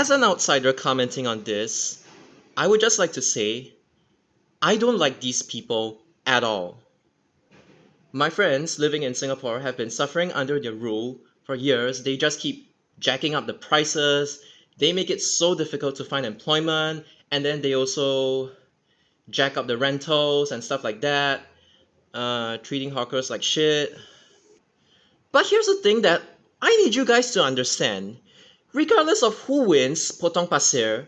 As an outsider commenting on this, I would just like to say, I don't like these people at all. My friends living in Singapore have been suffering under their rule for years. They just keep jacking up the prices. They make it so difficult to find employment, and then they also jack up the rentals and stuff like that, treating hawkers like shit. But here's the thing that I need you guys to understand. Regardless of who wins Potong Pasir,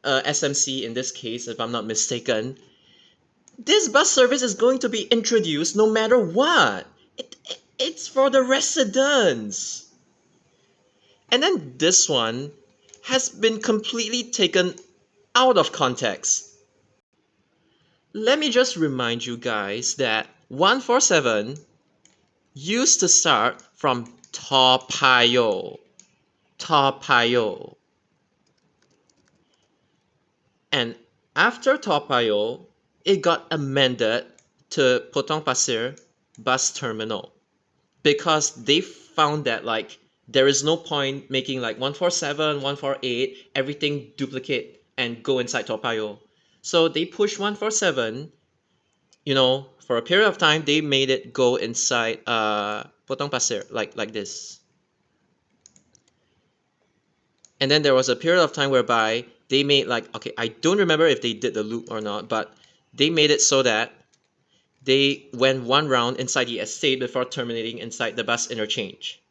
SMC in this case, if I'm not mistaken, this bus service is going to be introduced no matter what. It's for the residents. And then this one has been completely taken out of context. Let me just remind you guys that 147 used to start from Toa Payoh. Toa Payoh. And after Toa Payoh, it got amended to Potong Pasir Bus Terminal because they found that like there is no point making like 147, 148, everything duplicate and go inside Toa Payoh. So they pushed 147, for a period of time they made it go inside Potong Pasir like this. And then there was a period of time whereby they made like, okay, I don't remember if they did the loop or not, but they made it so that they went one round inside the estate before terminating inside the bus interchange.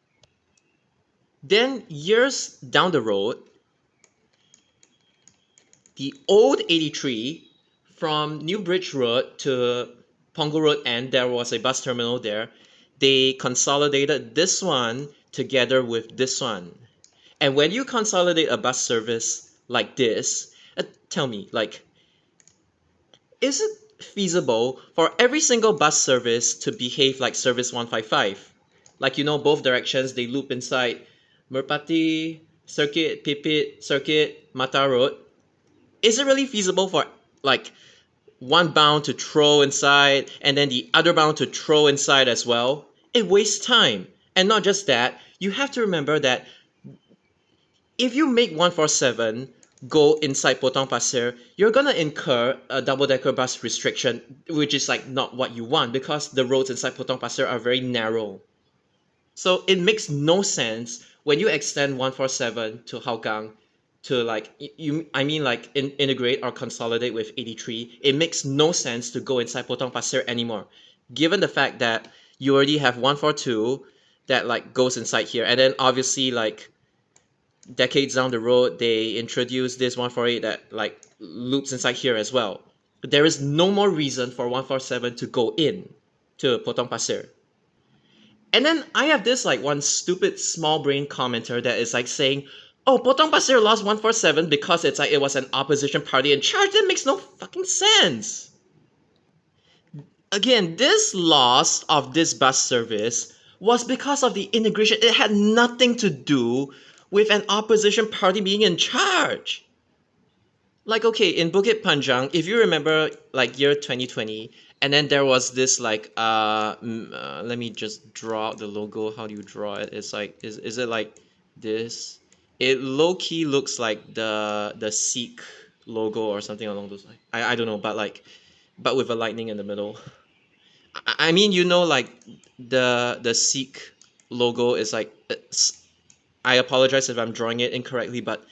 Then years down the road, the old 83 from New Bridge Road to Punggol Road End, there was a bus terminal there. They consolidated this one together with this one. And when you consolidate a bus service like this, tell me, like, is it feasible for every single bus service to behave like service 155? Like, both directions, they loop inside Merpati, Circuit, Pipit, Circuit, Mata Road. Is it really feasible for, like, one bound to throw inside and then the other bound to throw inside as well? It wastes time. And not just that, you have to remember that if you make 147 go inside Potong Pasir, you're gonna incur a double-decker bus restriction, which is like not what you want because the roads inside Potong Pasir are very narrow. So it makes no sense when you extend 147 to Hougang to like integrate or consolidate with 83. It makes no sense to go inside Potong Pasir anymore, given the fact that you already have 142 that like goes inside here, and then obviously like decades down the road they introduce this 148 that like loops inside here as well. But there is no more reason for 147 to go in to Potong Pasir. And then I have this like one stupid small brain commenter that is like saying, oh, Potong Pasir lost 147 because it's like it was an opposition party in charge. That makes no fucking sense. Again, this loss of this bus service was because of the integration. It had nothing to do with an opposition party being in charge. Like, okay, in Bukit Panjang, if you remember, like, year 2020, and then there was this, like, let me just draw out the logo. How do you draw it? It's like, is it like this? It low-key looks like the Sikh logo or something along those lines. I don't know, but with a lightning in the middle. I mean, like, the Sikh logo is like, I apologize if I'm drawing it incorrectly, but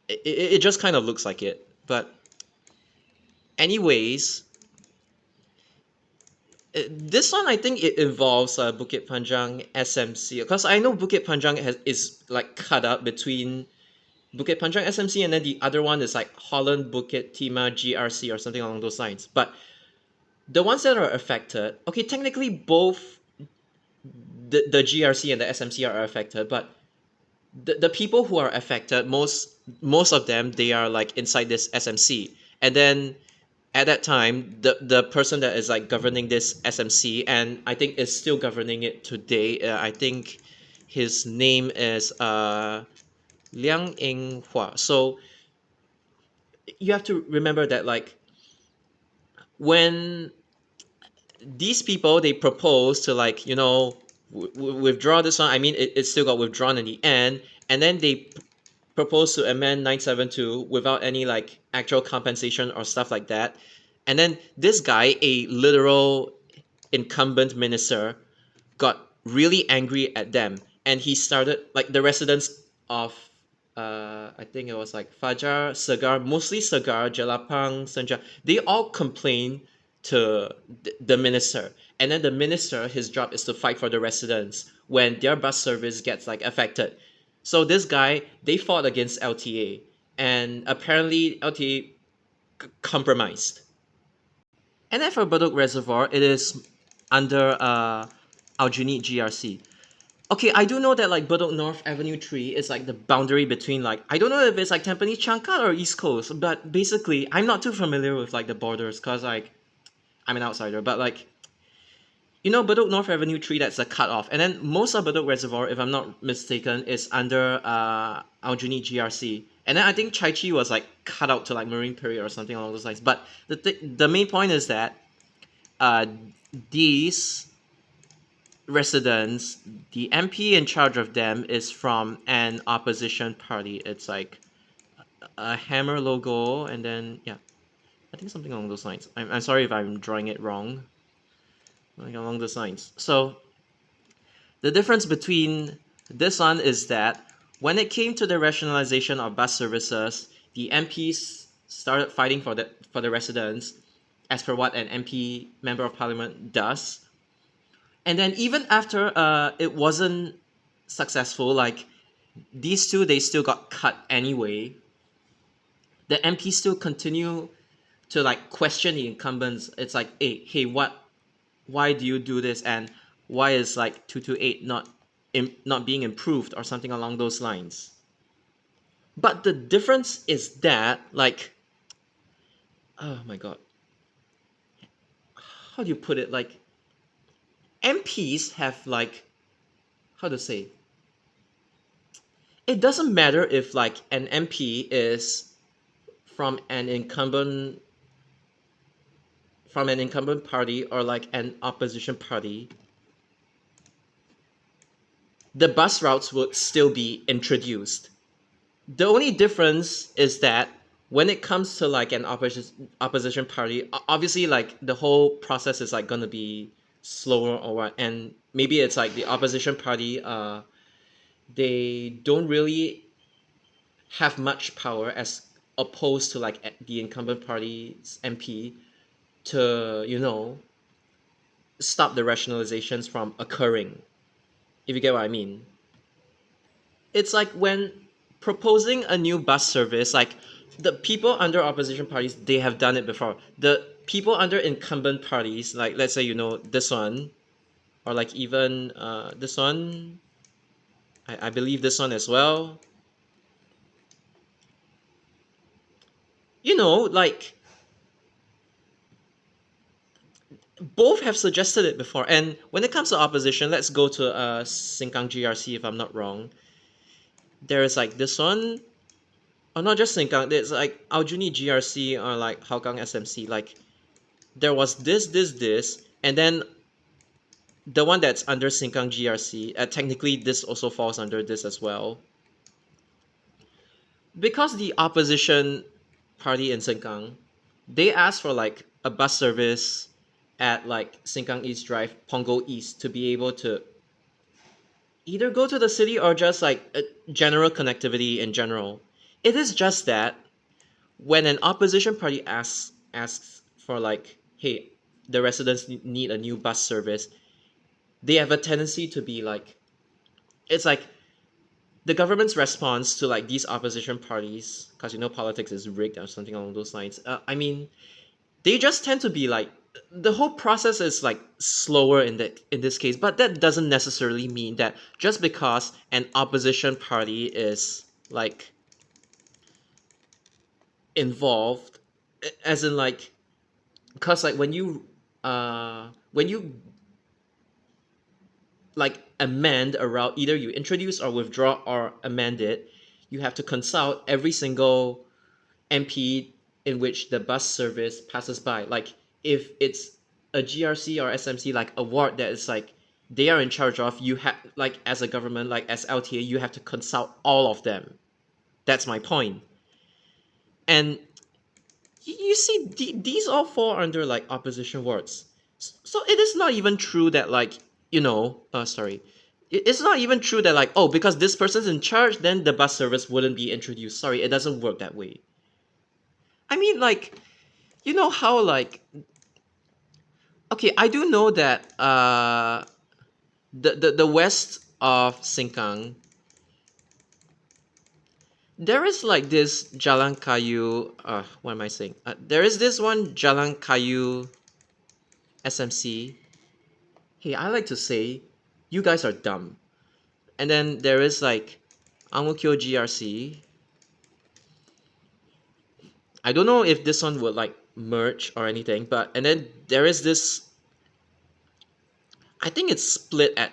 it just kind of looks like it. But anyways, this one I think it involves Bukit Panjang SMC, because I know Bukit Panjang is like cut up between Bukit Panjang SMC and then the other one is like Holland Bukit Timah GRC or something along those lines. But the ones that are affected, okay, technically both the GRC and the SMC are affected, but the people who are affected, most of them, they are like inside this SMC. And then at that time, the person that is like governing this SMC, and I think is still governing it today, I think his name is Liang Eng Hua. So you have to remember that like when these people they propose to like withdraw this one, I mean it still got withdrawn in the end, and then they proposed to amend 972 without any like actual compensation or stuff like that. And then this guy, a literal incumbent minister, got really angry at them, and he started like the residents of I think it was like Fajar, Segar, mostly Segar, Jelapang, Senja. They all complained to the minister, and then the minister, his job is to fight for the residents when their bus service gets like affected. So this guy, they fought against LTA, and apparently LTA compromised. And then for Bedok Reservoir, it is under Aljunied GRC. Okay, I do know that like Bedok North Avenue 3 is like the boundary between like I don't know if it's like Tampines Changkat or East Coast, but basically I'm not too familiar with like the borders because like I'm an outsider. But like Bedok North Avenue 3, that's a cutoff, and then most of Bedok Reservoir, if I'm not mistaken, is under Aljunied GRC. And then I think Chai Chi was like cut out to like Marine Parade or something along those lines. But the main point is that uh, these residents, the MP in charge of them is from an opposition party. It's like a hammer logo, and then yeah, I think something along those lines. I'm sorry if I'm drawing it wrong. Like along those lines. So the difference between this one is that when it came to the rationalization of bus services, the MPs started fighting for the residents, as per what an MP member of parliament does. And then even after it wasn't successful, like these two, they still got cut anyway. The MPs still continue to like question the incumbents. It's like, hey, why do you do this, and why is like 228 not being improved or something along those lines. But the difference is that like, oh my god, how do you put it, like MPs have like, how to say, it doesn't matter if like an MP is from an incumbent party or like an opposition party, the bus routes would still be introduced. The only difference is that when it comes to like an opposition party, obviously like the whole process is like gonna be slower or what, and maybe it's like the opposition party they don't really have much power as opposed to like the incumbent party's MP to stop the rationalizations from occurring, if you get what I mean. It's like when proposing a new bus service, like the people under opposition parties, they have done it before. The people under incumbent parties, like let's say this one, or like even this one, I believe this one as well. Like both have suggested it before. And when it comes to opposition, let's go to Sengkang GRC if I'm not wrong. There is like this one, or not just Sengkang, there's like Aljunied GRC or like Hougang SMC. Like there was this, and then the one that's under Sengkang GRC, technically this also falls under this as well. Because the opposition party in Sengkang, they asked for like a bus service at like Sengkang East Drive, Punggol East, to be able to either go to the city or just like a general connectivity in general. It is just that when an opposition party asks for like, hey, the residents need a new bus service, they have a tendency to be like, it's like the government's response to like these opposition parties, because politics is rigged or something along those lines. I mean, they just tend to be like, the whole process is like slower in this case, but that doesn't necessarily mean that just because an opposition party is like involved, as in like, because like when you like amend a route, either you introduce or withdraw or amend it, you have to consult every single MP in which the bus service passes by. Like if it's a GRC or SMC, like a ward that is like they are in charge of, you have like as a government, like as LTA, you have to consult all of them. That's my point. And you see, these all fall under like opposition wards. So it is not even true that like, sorry. It's not even true that like, oh, because this person's in charge, then the bus service wouldn't be introduced. Sorry, it doesn't work that way. I mean, like, you know how like, okay, I do know that the west of Sengkang, there is like this Jalan Kayu. What am I saying? There is this one Jalan Kayu SMC. Hey, I like to say, you guys are dumb. And then there is like Ang Mo Kio GRC. I don't know if this one would like merge or anything, but and then there is this. I think it's split at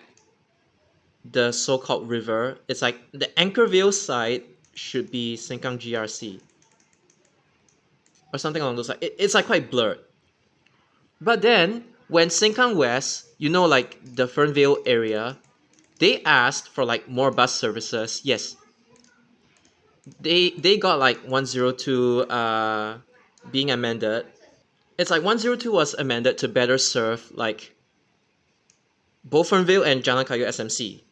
the so-called river. It's like the Anchorvale side should be Sengkang GRC or something along those lines. It's like quite blurred. But then when Sengkang West, like the Fernvale area, they asked for like more bus services. Yes, they got like 102 being amended. It's like 102 was amended to better serve like both Fernvale and Jalan Kayu SMC.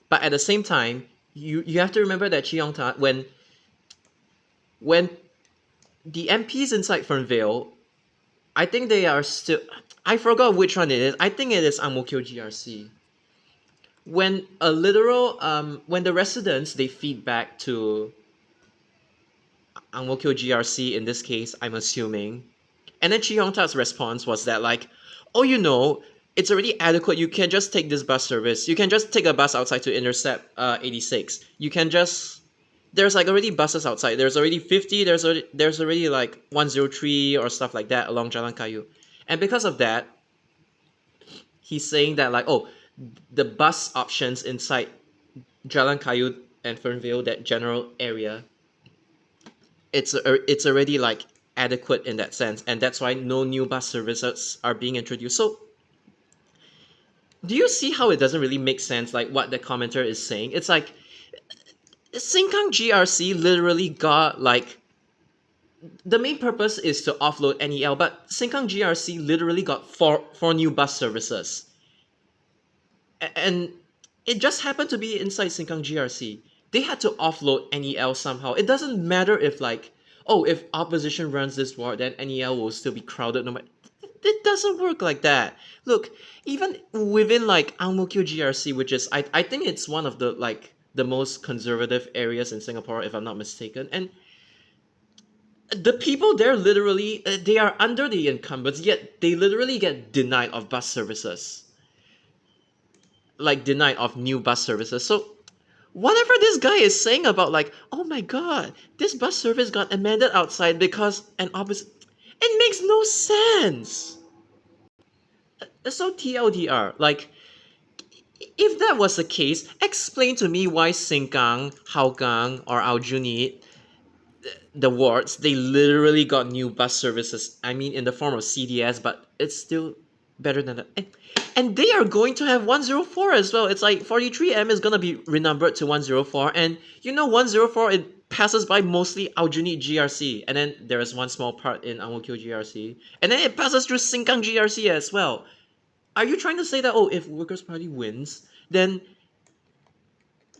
But at the same time, you have to remember that Cheongtan, when the MPs inside Fernvale, I think they are still, I forgot which one it is. I think it is Ang Mo Kio GRC. When when the residents, they feed back to Ang Mo Kio GRC, in this case, I'm assuming, and then Cheongtan's response was that like, oh, it's already adequate. You can just take this bus service. You can just take a bus outside to intercept 86. You can just, there's like already buses outside. There's already 50. There's already like 103 or stuff like that along Jalan Kayu. And because of that, he's saying that like, oh, the bus options inside Jalan Kayu and Fernvale, that general area, it's already like adequate in that sense, and that's why no new bus services are being introduced. So do you see how it doesn't really make sense, like what the commenter is saying? It's like Sengkang GRC literally got like, the main purpose is to offload NEL, but Sengkang GRC literally got four new bus services. And it just happened to be inside Sengkang GRC. They had to offload NEL somehow. It doesn't matter if like, oh, if opposition runs this ward, then NEL will still be crowded no matter. It doesn't work like that. Look, even within like Ang Mo Kio GRC, which is I think it's one of the like the most conservative areas in Singapore, if I'm not mistaken, and the people there literally they are under the incumbents, yet they literally get denied of bus services, like denied of new bus services. So whatever this guy is saying about like, oh my god, this bus service got amended outside because an opposite, it makes no sense. So TLDR, like, if that was the case, explain to me why Sengkang, Hougang, or Aljunied, the wards, they literally got new bus services. I mean, in the form of CDS, but it's still better than that. And they are going to have 104 as well. It's like 43M is going to be renumbered to 104. And 104, it passes by mostly Aljunied GRC. And then there is one small part in Ang Mo Kio GRC. And then it passes through Sengkang GRC as well. Are you trying to say that, oh, if Workers' Party wins, then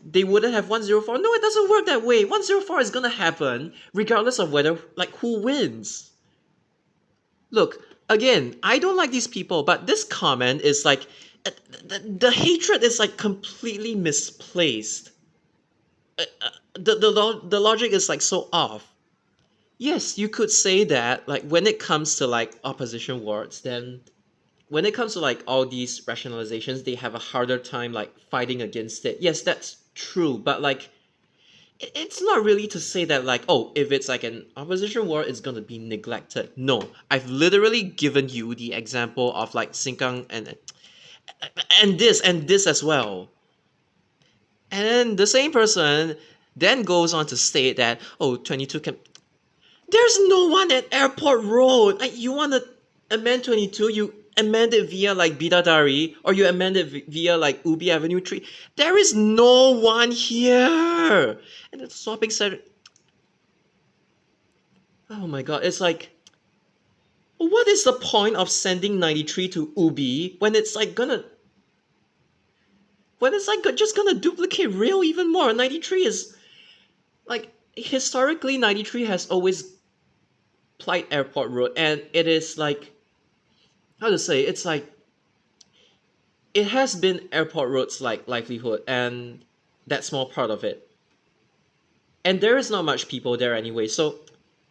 they wouldn't have 104? No, it doesn't work that way. 104 is going to happen regardless of whether, like, who wins. Look, again, I don't like these people, but this comment is like, the hatred is like completely misplaced. The logic is like so off. Yes, you could say that like when it comes to like opposition wards, then when it comes to like all these rationalizations, they have a harder time like fighting against it. Yes, that's true, but like it's not really to say that like, oh, if it's like an opposition ward, it's gonna be neglected. No, I've literally given you the example of like Sengkang and this as well. And the same person then goes on to state that, oh, 22 can, there's no one at Airport Road. Like, you want to amend 22, amend it via like Bidadari or you amend it via like Ubi Avenue 3. There is no one here. And the swapping center. Oh my god, it's like, what is the point of sending 93 to Ubi when it's like gonna just gonna duplicate rail even more? 93 is like, historically 93 has always plied airport road, and it is like, how to say, it's like it has been airport roads like livelihood, and that small part of it, and there is not much people there anyway. So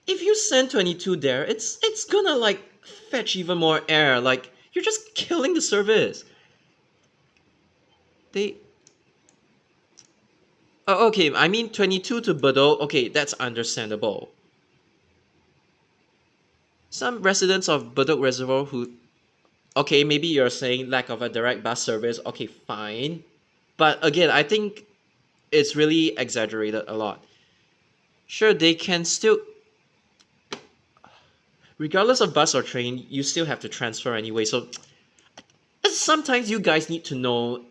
if you send 22 there, it's gonna like fetch even more air. Like, you're just killing the service. They okay, I mean 22 to Bedok, okay, that's understandable. Some residents of Bedok Reservoir who, okay, maybe you're saying lack of a direct bus service, okay, fine. But again, I think it's really exaggerated a lot. Sure, they can still, regardless of bus or train, you still have to transfer anyway. So sometimes you guys need to know,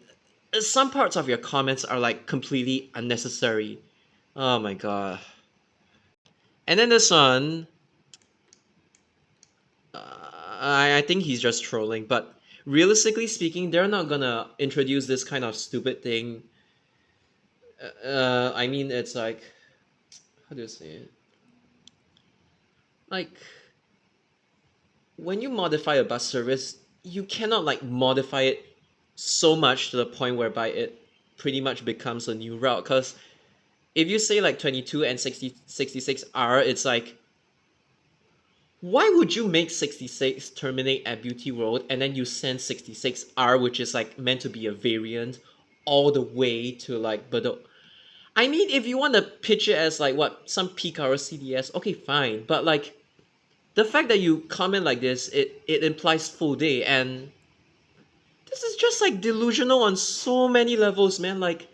some parts of your comments are like completely unnecessary. Oh my god. And then this one, I think he's just trolling, but realistically speaking, they're not gonna introduce this kind of stupid thing. I mean, it's like, how do you say it? Like, when you modify a bus service, you cannot like modify it so much to the point whereby it pretty much becomes a new route. Because if you say like 22 and 66R, it's like, why would you make 66 terminate at Beauty Road and then you send 66R, which is like meant to be a variant, all the way to like Bedok? I mean, if you want to pitch it as like what, some peak hour CDS, okay, fine. But like, the fact that you comment like this, it implies full day, and this is just like delusional on so many levels, man. Like,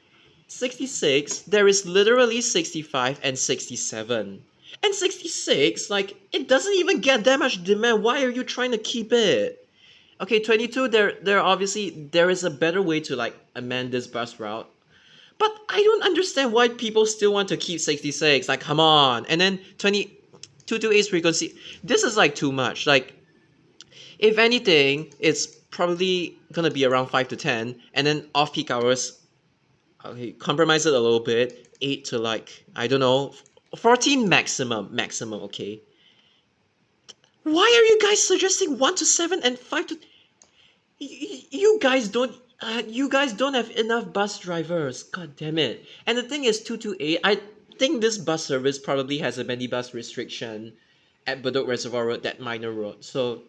66, there is literally 65 and 67. And 66, like, it doesn't even get that much demand. Why are you trying to keep it? Okay, 22, there obviously there is a better way to like amend this bus route. But I don't understand why people still want to keep 66. Like, come on. And then 228 frequency. This is like too much. Like, if anything, it's probably gonna be around 5 to 10, and then off peak hours, okay, compromise it a little bit, 8 to like, I don't know, 14 maximum, okay. Why are you guys suggesting 1 to 7 and 5 to, you guys don't, you guys don't have enough bus drivers, god damn it. And the thing is, 228, I think this bus service probably has a minibus restriction at Bedok Reservoir Road, that minor road. So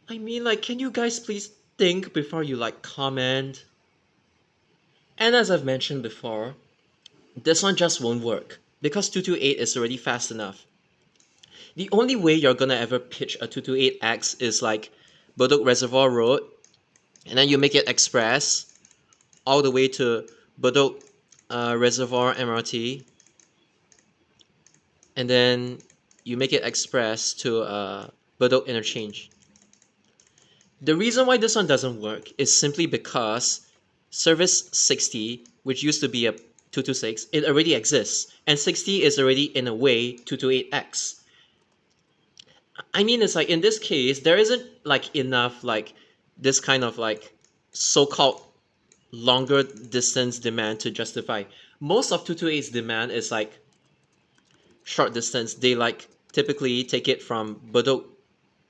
I mean, like, can you guys please think before you like comment? And as I've mentioned before, this one just won't work because 228 is already fast enough. The only way you're gonna ever pitch a 228X is like Bedok Reservoir Road, and then you make it express all the way to Bedok Reservoir MRT, and then you make it express to Bedok Interchange. The reason why this one doesn't work is simply because service 60, which used to be a 226, it already exists, and 60 is already in a way 228X. I mean, it's like in this case, there isn't like enough like this kind of like so-called longer distance demand to justify. Most of 228's demand is like short distance. They like typically take it from Bedok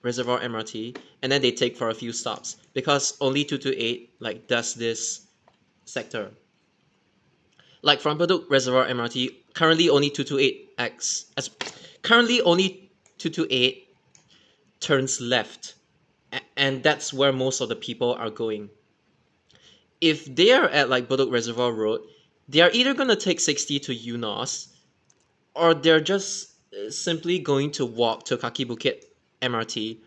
Reservoir MRT, and then they take for a few stops because only 228 like does this sector. Like from Bedok Reservoir MRT, currently only 228X, as currently only 228 turns left, and that's where most of the people are going. If they are at like Bedok Reservoir Road, they are either gonna take 60 to UNOS, or they're just simply going to walk to Kaki Bukit MRT,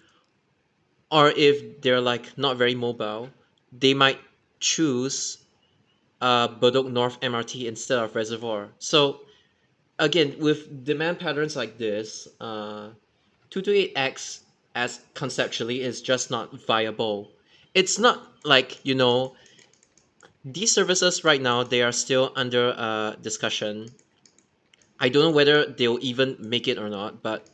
or if they're like not very mobile, they might choose Bedok North MRT instead of Reservoir. So again, with demand patterns like this, 228X, as conceptually is just not viable. It's not like, these services right now, they are still under discussion. I don't know whether they'll even make it or not, but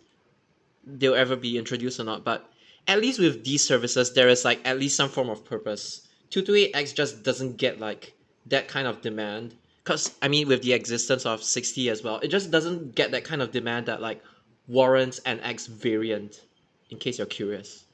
they'll ever be introduced or not. But at least with these services, there is like at least some form of purpose. 228X just doesn't get like that kind of demand. Because, I mean, with the existence of 60 as well, it just doesn't get that kind of demand that like warrants an X variant, in case you're curious.